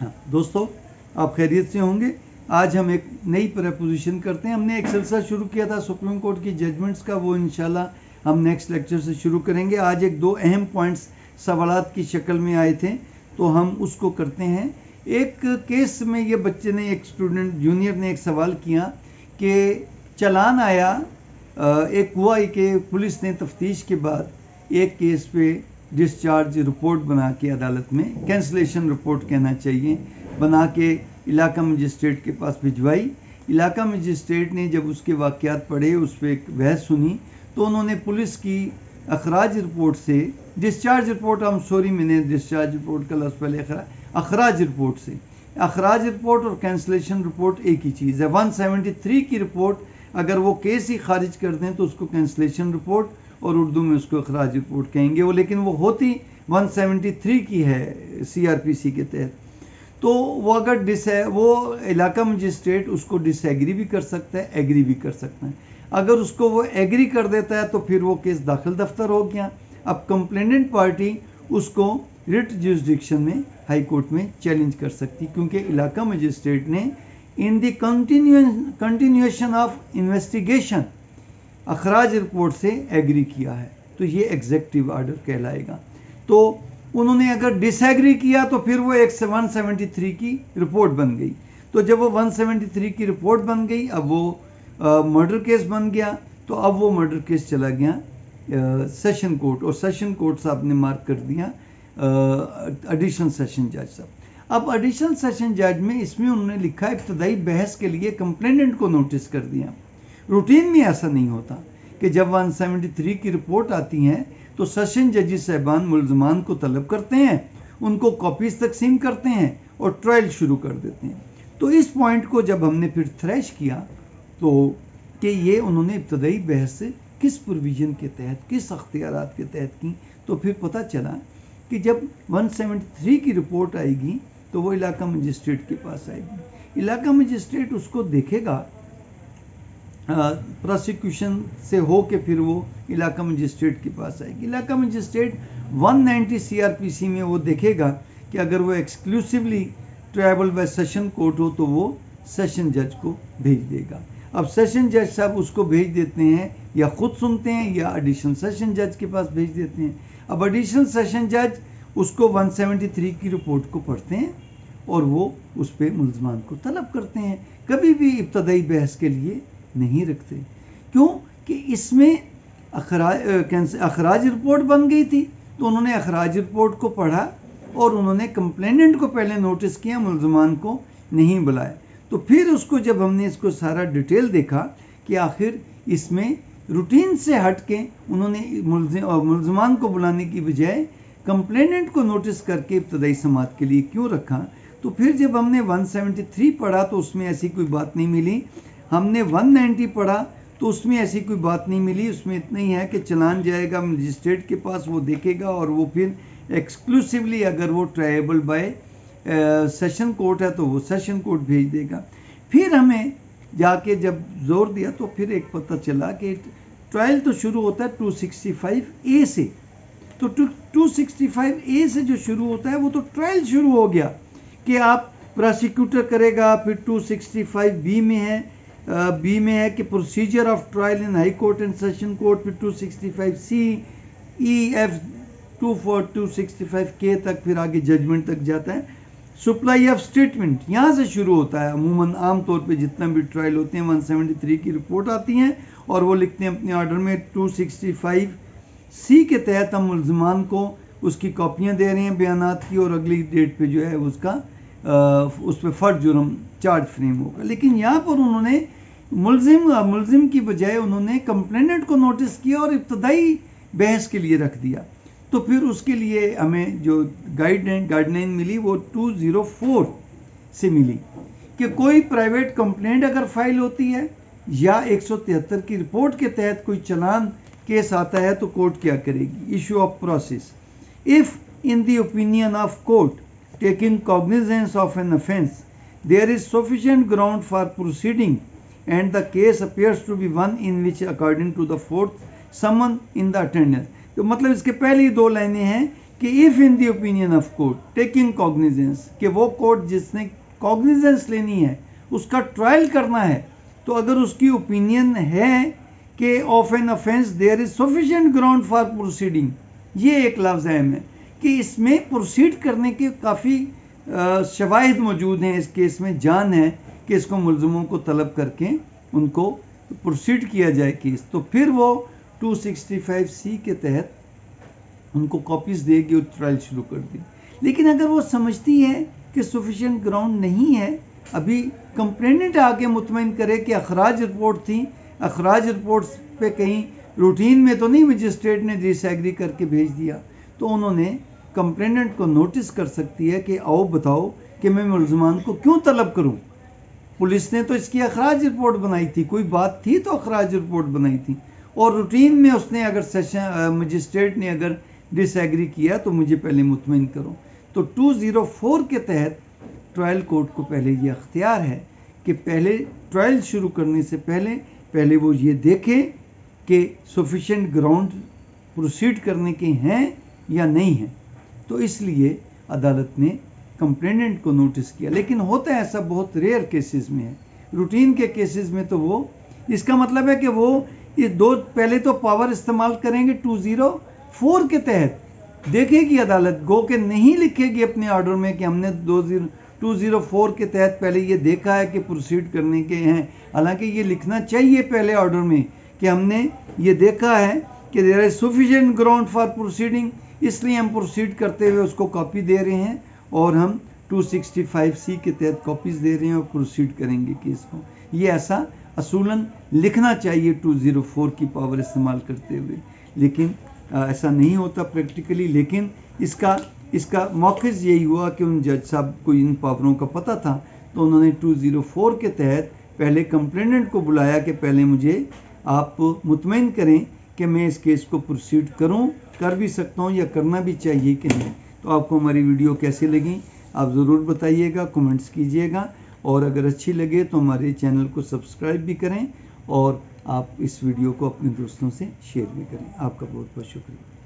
ہاں دوستو، آپ خیریت سے ہوں گے. آج ہم ایک نئی پریپوزیشن کرتے ہیں. ہم نے ایک سلسلہ شروع کیا تھا سپریم کورٹ کی ججمنٹس کا، وہ انشاءاللہ ہم نیکسٹ لیکچر سے شروع کریں گے. آج ایک دو اہم پوائنٹس سوالات کی شکل میں آئے تھے تو ہم اس کو کرتے ہیں. ایک کیس میں یہ بچے نے، ایک اسٹوڈنٹ جونیئر نے ایک سوال کیا کہ چلان آیا، ایک ہوا کہ پولیس نے تفتیش کے بعد ایک کیس پہ ڈسچارج رپورٹ بنا کے عدالت میں، کینسلیشن رپورٹ کہنا چاہیے، بنا کے علاقہ مجسٹریٹ کے پاس بھجوائی. علاقہ مجسٹریٹ نے جب اس کے واقعات پڑھے، اس پہ ایک بحث سنی، تو انہوں نے پولیس کی اخراج رپورٹ سے، ڈسچارج رپورٹ، میں نے ڈسچارج رپورٹ کا لفظ پہلے اخراج رپورٹ سے، اخراج رپورٹ اور کینسلیشن رپورٹ ایک ہی چیز ہے. 173 کی رپورٹ اگر وہ کیس ہی خارج کر دیں تو اس کو کینسلیشن رپورٹ، اور اردو میں اس کو اخراج رپورٹ کہیں گے. وہ لیکن وہ ہوتی 173 کی ہے CRPC کے تحت. تو وہ اگر وہ علاقہ مجسٹریٹ اس کو ڈس ایگری بھی کر سکتا ہے، ایگری بھی کر سکتا ہے. اگر اس کو وہ ایگری کر دیتا ہے تو پھر وہ کیس داخل دفتر ہو گیا. اب کمپلیننٹ پارٹی اس کو ریٹ جیوزڈکشن میں، ہائی کورٹ میں چیلنج کر سکتی، کیونکہ علاقہ مجسٹریٹ نے ان دی کنٹینیوشن آف انویسٹیگیشن اخراج رپورٹ سے ایگری کیا ہے، تو یہ ایگزیکٹو آرڈر کہلائے گا. تو انہوں نے اگر ڈس ایگری کیا تو پھر وہ 173 کی رپورٹ بن گئی. تو جب وہ 173 کی رپورٹ بن گئی، اب وہ مرڈر کیس بن گیا. تو اب وہ مرڈر کیس چلا گیا سیشن کورٹ، اور سیشن کورٹ صاحب نے مارک کر دیا ایڈیشنل سیشن جج صاحب. اب ایڈیشنل سیشن جج میں اس میں انہوں نے لکھا ابتدائی بحث کے لیے کمپلیننٹ کو نوٹس کر دیا. روٹین میں ایسا نہیں ہوتا کہ جب 173 کی رپورٹ آتی ہیں تو سیشن ججز صاحبان ملزمان کو طلب کرتے ہیں، ان کو کاپیز تقسیم کرتے ہیں اور ٹرائل شروع کر دیتے ہیں. تو اس پوائنٹ کو جب ہم نے پھر تھریش کیا تو کہ یہ انہوں نے ابتدائی بحث کس پروویژن کے تحت، کس اختیارات کے تحت کی، تو پھر پتہ چلا کہ جب 173 کی رپورٹ آئے گی تو وہ علاقہ مجسٹریٹ کے پاس آئے گی. علاقہ مجسٹریٹ اس کو دیکھے گا، پروسیکیوشن سے ہو کے پھر وہ علاقہ مجسٹریٹ کے پاس آئے گی. علاقہ مجسٹریٹ 190 CRPC میں وہ دیکھے گا کہ اگر وہ exclusively triable by session court ہو تو وہ سیشن جج کو بھیج دے گا. اب سیشن جج صاحب اس کو بھیج دیتے ہیں، یا خود سنتے ہیں یا ایڈیشنل سیشن جج کے پاس بھیج دیتے ہیں. اب ایڈیشنل سیشن جج اس کو 173 کی رپورٹ کو پڑھتے ہیں اور وہ اس پہ ملزمان کو طلب کرتے ہیں. کبھی بھی ابتدائی بحث کے لیے نہیں رکھتے. کیوں کہ اس میں اخراج رپورٹ بن گئی تھی، تو انہوں نے اخراج رپورٹ کو پڑھا اور انہوں نے کمپلیننٹ کو پہلے نوٹس کیا، ملزمان کو نہیں بلایا. تو پھر اس کو جب ہم نے اس کو سارا ڈیٹیل دیکھا کہ آخر اس میں روٹین سے ہٹ کے انہوں نے ملزمان کو بلانے کی بجائے کمپلیننٹ کو نوٹس کر کے ابتدائی سماعت کے لیے کیوں رکھا. تو پھر جب ہم نے 173 پڑھا تو اس میں ایسی کوئی بات نہیں ملی. ہم نے 190 پڑھا تو اس میں ایسی کوئی بات نہیں ملی. اس میں اتنا ہی ہے کہ چلان جائے گا مجسٹریٹ کے پاس، وہ دیکھے گا اور وہ پھر ایکسکلوسیولی اگر وہ ٹرائبل بائی سیشن کورٹ ہے تو وہ سیشن کورٹ بھیج دے گا. پھر ہمیں جا کے جب زور دیا تو پھر ایک پتہ چلا کہ ٹرائل تو شروع ہوتا ہے 265A سے. تو 265A سے جو شروع ہوتا ہے وہ تو ٹرائل شروع ہو گیا کہ آپ پروسیکیوٹر کرے گا. پھر 265B میں ہے، بی میں ہے کہ procedure of trial in high court and session court. پھر 265C EF 265K تک، پھر آگے ججمنٹ تک جاتا ہے. سپلائی آف اسٹیٹمنٹ یہاں سے شروع ہوتا ہے. عموماً عام طور پہ جتنا بھی ٹرائل ہوتے ہیں 173 کی رپورٹ آتی ہیں اور وہ لکھتے ہیں اپنے آرڈر میں 265C کے تحت ہم ملزمان کو اس کی کاپیاں دے رہے ہیں بیانات کی، اور اگلی ڈیٹ پہ جو ہے اس پہ فرد جرم چارج فریم ہوگا. لیکن یہاں پر انہوں نے ملزم کی بجائے انہوں نے کمپلیننٹ کو نوٹس کیا اور ابتدائی بحث کے لیے رکھ دیا. تو پھر اس کے لیے ہمیں جو گائیڈ لائن ملی وہ 204 سے ملی کہ کوئی پرائیویٹ کمپلینٹ اگر فائل ہوتی ہے یا 173 کی رپورٹ کے تحت کوئی چلان کیس آتا ہے تو کورٹ کیا کرے گی. Issue of process. If in the opinion of court taking cognizance of an offence there is sufficient ground for proceeding and the case appears to be one in which according to the fourth someone in the attendance. تو مطلب اس کے پہلی دو لائنیں ہیں کہ if in the opinion of court taking cognizance, کہ وہ court جس نے cognizance لینی ہے اس کا ٹرائل کرنا ہے، تو اگر اس کی اوپینین ہے کہ of an offense there is sufficient ground for proceeding، یہ ایک لفظ اہم ہے کہ اس میں پروسیڈ کرنے کے کافی شواہد موجود ہیں، اس کیس میں جان ہے کہ اس کو ملزموں کو طلب کر کے ان کو پروسیڈ کیا جائے کیس، تو پھر وہ 265C کے تحت ان کو کاپیز دے گی اور ٹرائل شروع کر دی۔ لیکن اگر وہ سمجھتی ہے کہ سفیشینٹ گراؤنڈ نہیں ہے، ابھی کمپلیننٹ آگے مطمئن کرے کہ اخراج رپورٹ تھی، اخراج رپورٹس پہ کہیں روٹین میں تو نہیں مجسٹریٹ نے ڈس ایگری کر کے بھیج دیا، تو انہوں نے کمپلیننٹ کو نوٹس کر سکتی ہے کہ آؤ بتاؤ کہ میں ملزمان کو کیوں طلب کروں، پولیس نے تو اس کی اخراج رپورٹ بنائی تھی، کوئی بات تھی تو اخراج رپورٹ بنائی تھی، اور روٹین میں اس نے اگر سیشن مجسٹریٹ نے اگر ڈس ایگری کیا تو مجھے پہلے مطمئن کرو۔ تو 204 کے تحت ٹرائل کورٹ کو پہلے یہ اختیار ہے کہ پہلے ٹرائل شروع کرنے سے پہلے وہ یہ دیکھے کہ سفیشینٹ گراؤنڈ پروسیڈ کرنے کے ہیں یا نہیں ہیں، تو اس لیے عدالت نے کمپلیننٹ کو نوٹس کیا۔ لیکن ہوتا ہے ایسا بہت ریئر کیسز میں ہے، روٹین کے کیسز میں تو وہ اس کا مطلب ہے کہ وہ یہ دو پہلے تو پاور استعمال کریں گے 204 کے تحت، دیکھے گی عدالت گو کہ نہیں لکھے گی اپنے آرڈر میں کہ ہم نے 204 کے تحت پہلے یہ دیکھا ہے کہ پروسیڈ کرنے کے ہیں، حالانکہ یہ لکھنا چاہیے پہلے آرڈر میں کہ ہم نے یہ دیکھا ہے کہ there is sufficient ground for proceeding، اس لیے ہم پروسیڈ کرتے ہوئے اس کو کاپی دے رہے ہیں اور ہم 265C کے تحت کاپیز دے رہے ہیں اور پروسیڈ کریں گے کیس کو۔ یہ ایسا اصولاً لکھنا چاہیے 204 کی پاور استعمال کرتے ہوئے، لیکن ایسا نہیں ہوتا پریکٹیکلی۔ لیکن اس کا موقف یہی ہوا کہ ان جج صاحب کو ان پاوروں کا پتہ تھا، تو انہوں نے 204 کے تحت پہلے کمپلیننٹ کو بلایا کہ پہلے مجھے آپ مطمئن کریں کہ میں اس کیس کو پروسیڈ کر بھی سکتا ہوں یا کرنا بھی چاہیے کہ نہیں۔ تو آپ کو ہماری ویڈیو کیسے لگیں آپ ضرور بتائیے گا، کمنٹس کیجئے گا، اور اگر اچھی لگے تو ہمارے چینل کو سبسکرائب بھی کریں اور آپ اس ویڈیو کو اپنے دوستوں سے شیئر بھی کریں۔ آپ کا بہت بہت شکریہ۔